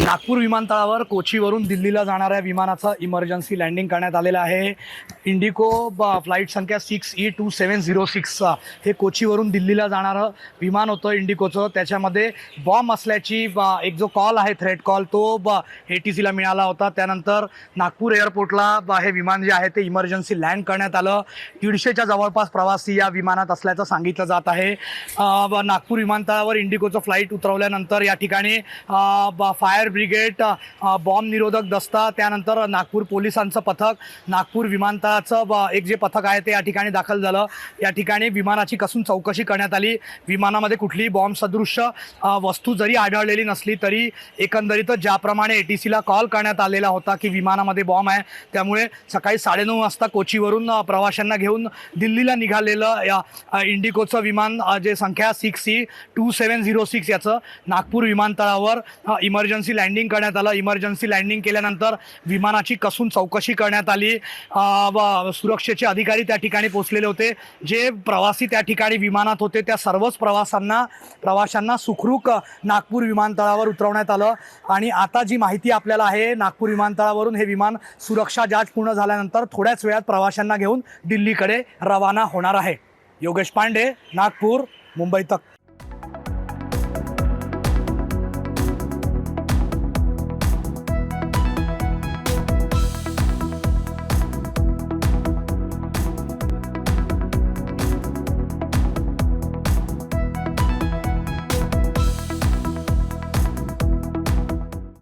नागपूर विमानतळावर कोचीवरून दिल्लीला जाणाऱ्या विमानाचं इमर्जन्सी लँडिंग करण्यात आलेलं आहे। इंडिको फ्लाईट संख्या 6E2706 हे कोचीवरून दिल्लीला जाणारं विमान होतं इंडिकोचं। त्याच्यामध्ये बॉम्ब असल्याची एक जो कॉल आहे, थ्रेट कॉल, तो ATCला मिळाला होता। त्यानंतर नागपूर एअरपोर्टला हे विमान जे आहे ते इमर्जन्सी लँड करण्यात आलं। 150च्या जवळपास प्रवासी या विमानात असल्याचं सांगितलं जात आहे। नागपूर विमानतळावर इंडिकोचं फ्लाईट उतरवल्यानंतर या ठिकाणी फायर ब्रिगेड, बॉम्ब निरोधक दस्ता, त्यानंतर नागपूर पोलिसांचं पथक, नागपूर विमानतळाचं एक जे पथक आहे ते या ठिकाणी दाखल झालं। या ठिकाणी विमानाची कसून चौकशी करण्यात आली। विमानामध्ये कुठलीही बॉम्ब सदृश्य वस्तू जरी आढळलेली नसली तरी एकंदरीतच ज्याप्रमाणे ATCला कॉल करण्यात आलेला होता की विमानामध्ये बॉम्ब आहे, त्यामुळे सकाळी 9:30 वाजता कोचीवरून प्रवाशांना घेऊन दिल्लीला निघालेलं या इंडिकोचं विमान जे संख्या 6E2706 याचं नागपूर विमानतळावर इमर्जन्सी लँडिंग करण्यात आलं। इमर्जन्सी लँडिंग केल्यानंतर विमानाची कसून चौकशी करण्यात आली। सुरक्षेचे अधिकारी त्या ठिकाणी पोहोचलेले होते। जे प्रवासी त्या ठिकाणी विमानात होते त्या सर्वच प्रवाशांना सुखरूप नागपूर विमानतळावर उतरवण्यात आलं। आणि आता जी माहिती आपल्याला आहे, नागपूर विमानतळावरून हे विमान सुरक्षा जांच पूर्ण झाल्यानंतर थोड्याच वेळात प्रवाशांना घेऊन दिल्लीकडे रवाना होणार आहे। योगेश पांडे, नागपूर, मुंबई तक।